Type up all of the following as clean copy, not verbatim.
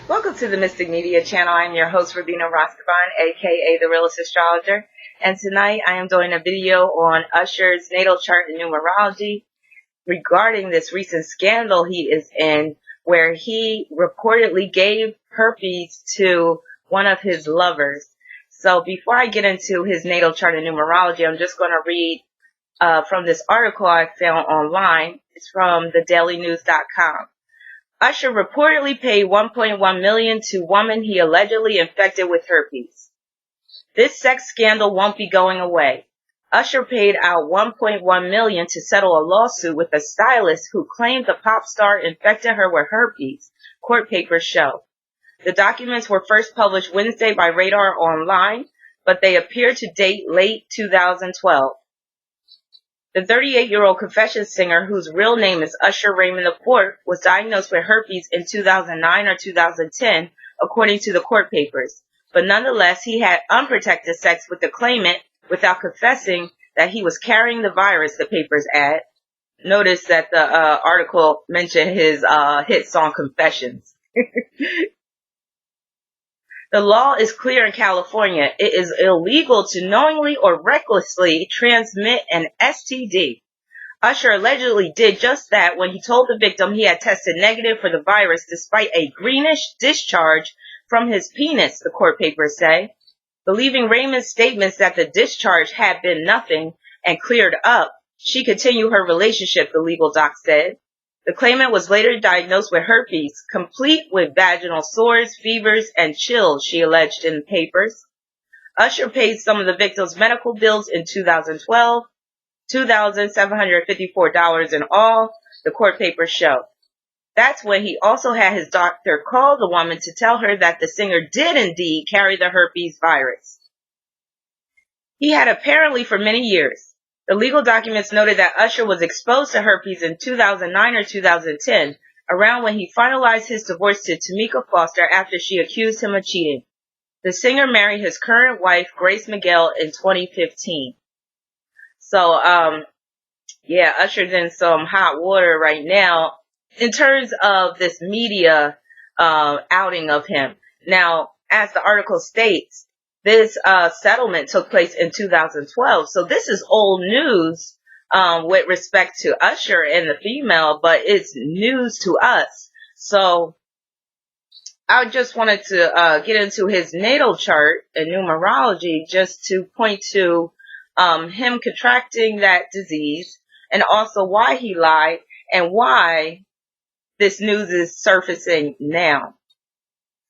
Welcome to the Mystic Media channel. I'm your host, Rabina Rastaban, aka the Realist Astrologer. And tonight I am doing a video on Usher's natal chart and numerology regarding this recent scandal he is in, where he reportedly gave herpes to one of his lovers. So before I get into his natal chart and numerology, I'm just going to read from this article I found online. It's from thedailynews.com. Usher reportedly paid $1.1 million to woman he allegedly infected with herpes. This sex scandal won't be going away. Usher paid out $1.1 million to settle a lawsuit with a stylist who claimed the pop star infected her with herpes, court papers show. The documents were first published Wednesday by Radar Online, but they appear to date late 2012. The 38-year-old confession singer, whose real name is Usher Raymond IV, was diagnosed with herpes in 2009 or 2010, according to the court papers. But nonetheless, he had unprotected sex with the claimant without confessing that he was carrying the virus, the papers add. Notice that the article mentioned his hit song Confessions. The law is clear in California. It is illegal to knowingly or recklessly transmit an STD. Usher allegedly did just that when he told the victim he had tested negative for the virus despite a greenish discharge from his penis, the court papers say. Believing Raymond's statements that the discharge had been nothing and cleared up, she continued her relationship, the legal doc said. The claimant was later diagnosed with herpes, complete with vaginal sores, fevers, and chills, she alleged in the papers. Usher paid some of the victim's medical bills in 2012, $2,754 in all, the court papers show. That's when he also had his doctor call the woman to tell her that the singer did indeed carry the herpes virus. He had apparently for many years. The legal documents noted that Usher was exposed to herpes in 2009 or 2010, around when he finalized his divorce to Tamika Foster after she accused him of cheating. The singer married his current wife, Grace Miguel, in 2015. So, Usher's in some hot water right now in terms of this media outing of him. Now, as the article states, this settlement took place in 2012. So this is old news with respect to Usher and the female, but it's news to us. So I just wanted to get into his natal chart and numerology just to point to him contracting that disease and also why he lied and why this news is surfacing now.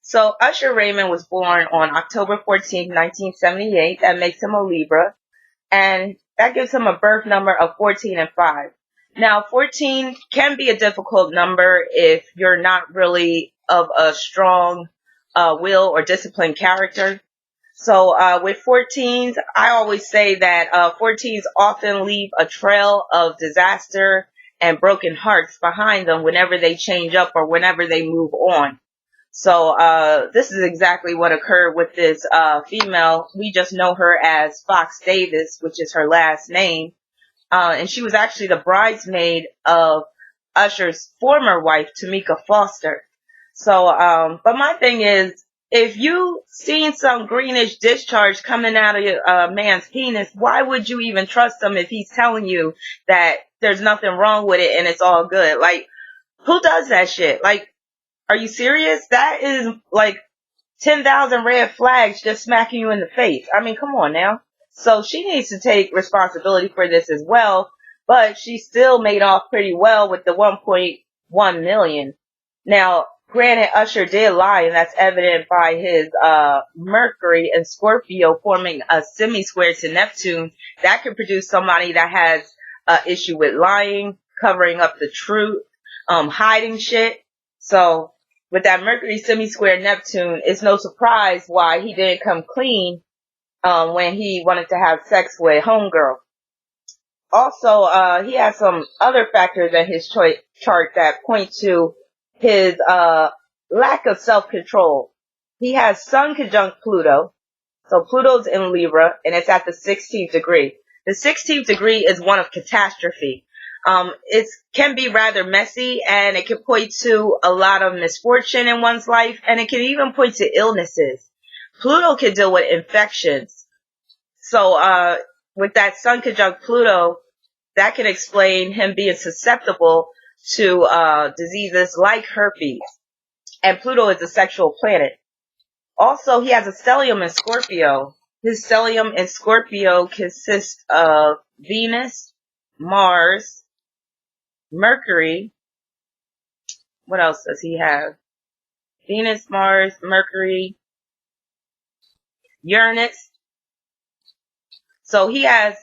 So Usher Raymond was born on October 14, 1978. That makes him a Libra. And that gives him a birth number of 14 and 5. Now, 14 can be a difficult number if you're not really of a strong will or disciplined character. So with 14s, I always say that 14s often leave a trail of disaster and broken hearts behind them whenever they change up or whenever they move on. So this is exactly what occurred with this female. We just know her as Fox Davis, which is her last name. And she was actually the bridesmaid of Usher's former wife, Tamika Foster. So, but my thing is, if you seen some greenish discharge coming out of a man's penis, why would you even trust him if he's telling you that there's nothing wrong with it and it's all good? Like, who does that shit? Like, are you serious? That is like 10,000 red flags just smacking you in the face. I mean, come on now. So she needs to take responsibility for this as well, but she still made off pretty well with the 1.1 million. Now, granted, Usher did lie, and that's evident by his Mercury and Scorpio forming a semi-square to Neptune. That could produce somebody that has an issue with lying, covering up the truth, hiding shit. So with that Mercury semi-square Neptune, it's no surprise why he didn't come clean when he wanted to have sex with homegirl. Also, he has some other factors in his chart that point to his lack of self-control. He has Sun conjunct Pluto. So Pluto's in Libra, and it's at the 16th degree. The 16th degree is one of catastrophe. It can be rather messy, and it can point to a lot of misfortune in one's life, and it can even point to illnesses. Pluto can deal with infections. So with that Sun conjunct Pluto, that can explain him being susceptible to diseases like herpes. And Pluto is a sexual planet. Also, he has a stellium in Scorpio. His stellium in Scorpio consists of Venus, Mars, Mercury. What else does he have? Venus, Mars, Mercury, Uranus. So he has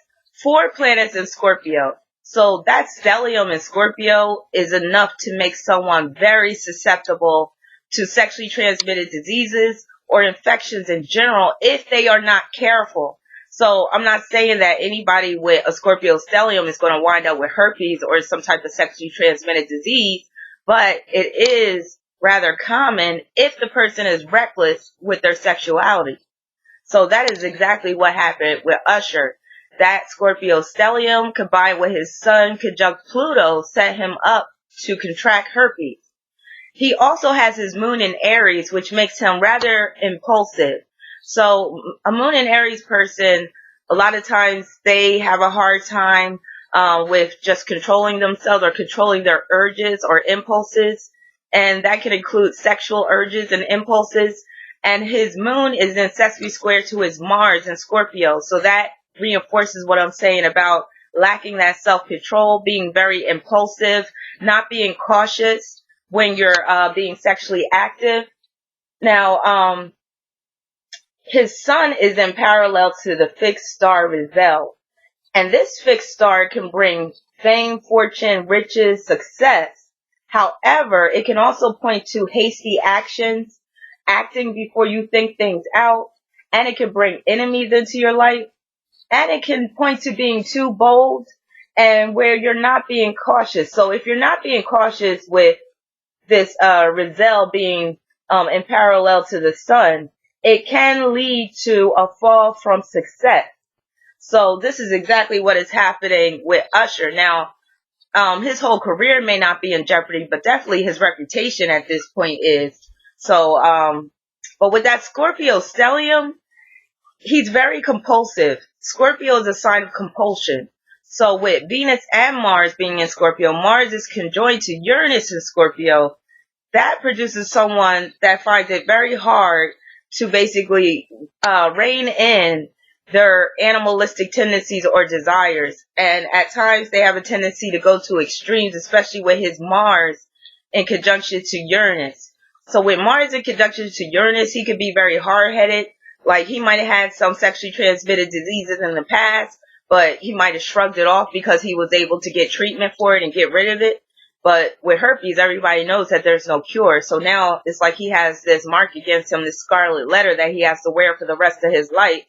4 planets in Scorpio. So that stellium in Scorpio is enough to make someone very susceptible to sexually transmitted diseases or infections in general if they are not careful. So I'm not saying that anybody with a Scorpio stellium is going to wind up with herpes or some type of sexually transmitted disease, but it is rather common if the person is reckless with their sexuality. So that is exactly what happened with Usher. That Scorpio stellium combined with his Sun conjunct Pluto set him up to contract herpes. He also has his moon in Aries, which makes him rather impulsive. So a moon in Aries person, a lot of times they have a hard time with just controlling themselves or controlling their urges or impulses. And that can include sexual urges and impulses. And his moon is in Sesame Square to his Mars in Scorpio. So that reinforces what I'm saying about lacking that self-control, being very impulsive, not being cautious when you're being sexually active. Now, his Sun is in parallel to the fixed star Rizal. And this fixed star can bring fame, fortune, riches, success. However, it can also point to hasty actions, acting before you think things out, and it can bring enemies into your life, and it can point to being too bold and where you're not being cautious. So if you're not being cautious with this Rizal being in parallel to the Sun, it can lead to a fall from success. So this is exactly what is happening with Usher. Now, his whole career may not be in jeopardy, but definitely his reputation at this point is. So, but with that Scorpio stellium, he's very compulsive. Scorpio is a sign of compulsion. So with Venus and Mars being in Scorpio, Mars is conjoined to Uranus in Scorpio. That produces someone that finds it very hard to basically rein in their animalistic tendencies or desires. And at times they have a tendency to go to extremes, especially with his Mars in conjunction to Uranus. So with Mars in conjunction to Uranus, he could be very hard-headed. Like he might have had some sexually transmitted diseases in the past, but he might have shrugged it off because he was able to get treatment for it and get rid of it. But with herpes, everybody knows that there's no cure. So now it's like he has this mark against him, this scarlet letter that he has to wear for the rest of his life.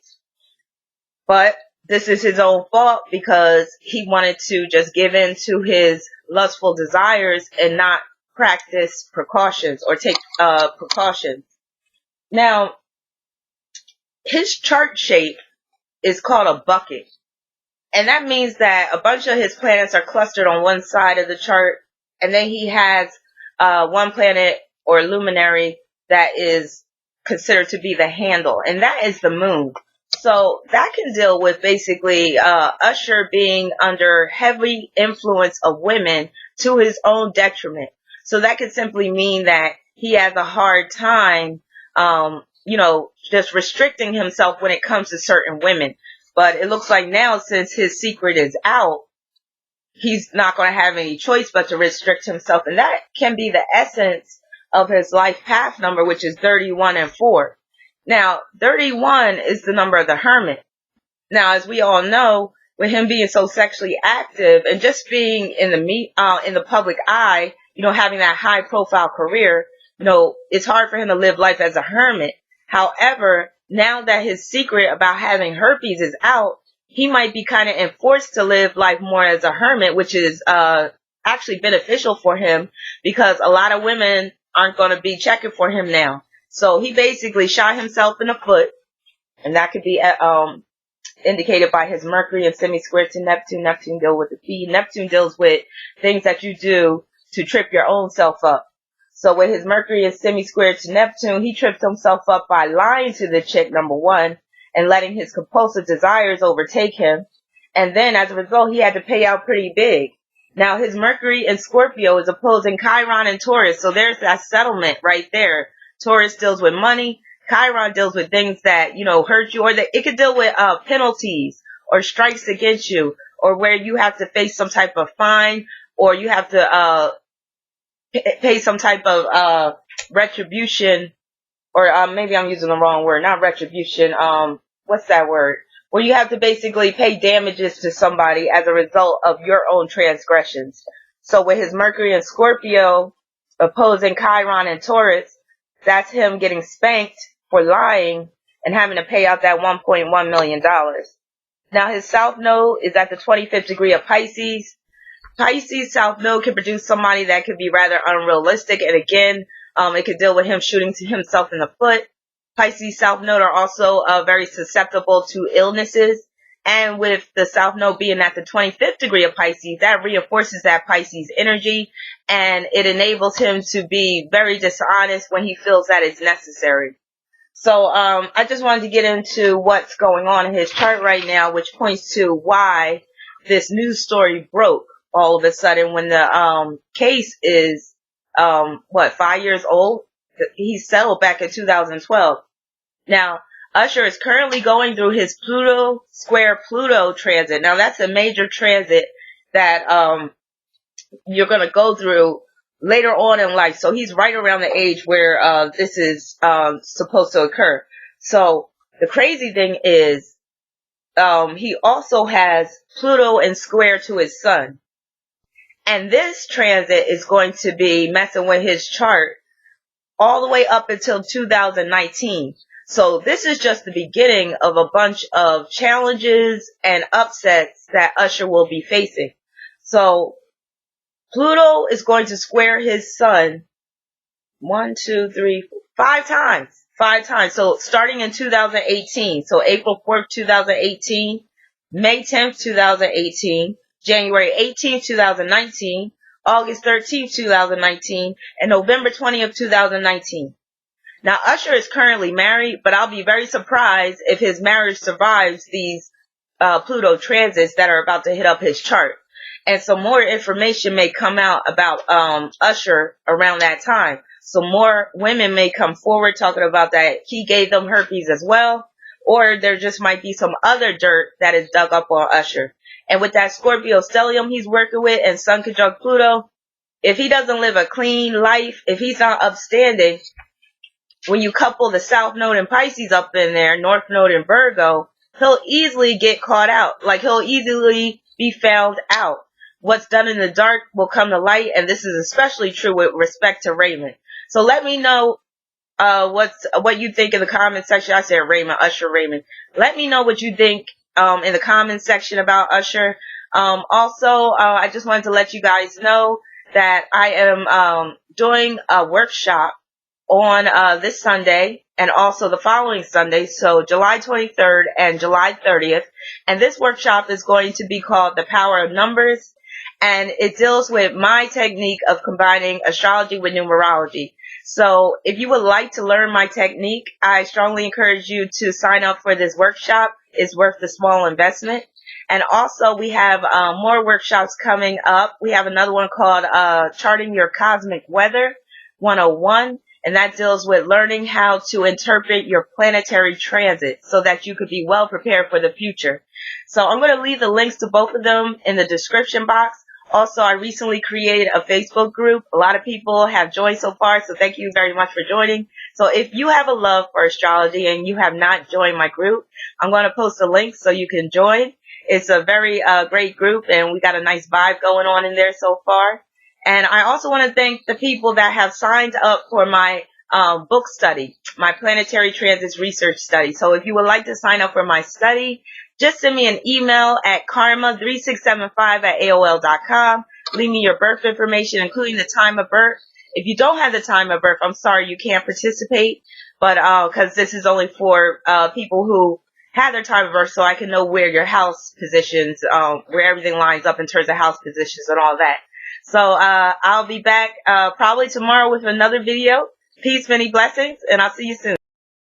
But this is his own fault because he wanted to just give in to his lustful desires and not practice precautions or take precautions. Now, his chart shape is called a bucket. And that means that a bunch of his planets are clustered on one side of the chart. And then he has one planet or luminary that is considered to be the handle. And that is the moon. So that can deal with basically Usher being under heavy influence of women to his own detriment. So that could simply mean that he has a hard time, just restricting himself when it comes to certain women. But it looks like now, since his secret is out, he's not going to have any choice but to restrict himself. And that can be the essence of his life path number, which is 31 and 4. Now, 31 is the number of the hermit. Now, as we all know, with him being so sexually active and just being in the public eye, having that high profile career, it's hard for him to live life as a hermit. However, now that his secret about having herpes is out, he might be kind of enforced to live life more as a hermit, which is actually beneficial for him because a lot of women aren't going to be checking for him now. So he basically shot himself in the foot, and that could be indicated by his Mercury and semi-square to Neptune. Neptune deals with the feet. Neptune deals with things that you do to trip your own self up. So with his Mercury is semi-square to Neptune, he tripped himself up by lying to the chick, number one, and letting his compulsive desires overtake him. And then as a result, he had to pay out pretty big. Now his Mercury in Scorpio is opposing Chiron and Taurus. So there's that settlement right there. Taurus deals with money. Chiron deals with things that, hurt you, or that it could deal with penalties or strikes against you, or where you have to face some type of fine, or you have to pay some type of retribution, or maybe I'm using the wrong word, not retribution. What's that word? Where you have to basically pay damages to somebody as a result of your own transgressions. So with his Mercury and Scorpio opposing Chiron and Taurus, that's him getting spanked for lying and having to pay out that $1.1 million. Now his South Node is at the 25th degree of Pisces. Pisces South Node can produce somebody that could be rather unrealistic, and again, it could deal with him shooting himself in the foot. Pisces South Node are also very susceptible to illnesses, and with the South Node being at the 25th degree of Pisces, that reinforces that Pisces energy, and it enables him to be very dishonest when he feels that it's necessary. So I just wanted to get into what's going on in his chart right now, which points to why this news story broke all of a sudden when the case is 5 years old. He settled back in 2012. Now Usher is currently going through his Pluto square Pluto transit. Now that's a major transit that you're going to go through later on in life. So he's right around the age where this is supposed to occur. So the crazy thing is he also has Pluto in square to his sun. And this transit is going to be messing with his chart all the way up until 2019. So this is just the beginning of a bunch of challenges and upsets that Usher will be facing. So Pluto is going to square his sun 5 times. 5 times. So starting in 2018. So April 4th, 2018, May 10th, 2018, January 18th, 2019, August 13th, 2019, and November 20th, 2019. Now, Usher is currently married, but I'll be very surprised if his marriage survives these Pluto transits that are about to hit up his chart. And some more information may come out about Usher around that time. So more women may come forward talking about that he gave them herpes as well, or there just might be some other dirt that is dug up on Usher. And with that Scorpio stellium he's working with and Sun conjunct Pluto, if he doesn't live a clean life, if he's not upstanding, when you couple the South Node and Pisces up in there, North Node and Virgo, he'll easily get caught out. Like, he'll easily be found out. What's done in the dark will come to light, and this is especially true with respect to Raymond. So let me know what you think in the comment section. I said Raymond, Usher, Raymond. Let me know what you think in the comment section about Usher. Also, I just wanted to let you guys know that I am doing a workshop on this Sunday and also the following Sunday, so July 23rd and July 30th. And this workshop is going to be called The Power of Numbers, and it deals with my technique of combining astrology with numerology. So if you would like to learn my technique, I strongly encourage you to sign up for this workshop. It's worth the small investment. And also we have more workshops coming up. We have another one called Charting Your Cosmic Weather 101. And that deals with learning how to interpret your planetary transit so that you could be well prepared for the future. So I'm going to leave the links to both of them in the description box. Also, I recently created a Facebook group. A lot of people have joined so far, so thank you very much for joining. So if you have a love for astrology and you have not joined my group, I'm going to post a link so you can join. It's a very great group, and we got a nice vibe going on in there so far. And I also want to thank the people that have signed up for my book study, my planetary transits research study. So if you would like to sign up for my study, just send me an email at karma3675@aol.com. Leave me your birth information, including the time of birth. If you don't have the time of birth, I'm sorry, you can't participate. But because this is only for people who have their time reversed so I can know where your house positions, where everything lines up in terms of house positions and all that. So I'll be back probably tomorrow with another video. Peace, many blessings, and I'll see you soon.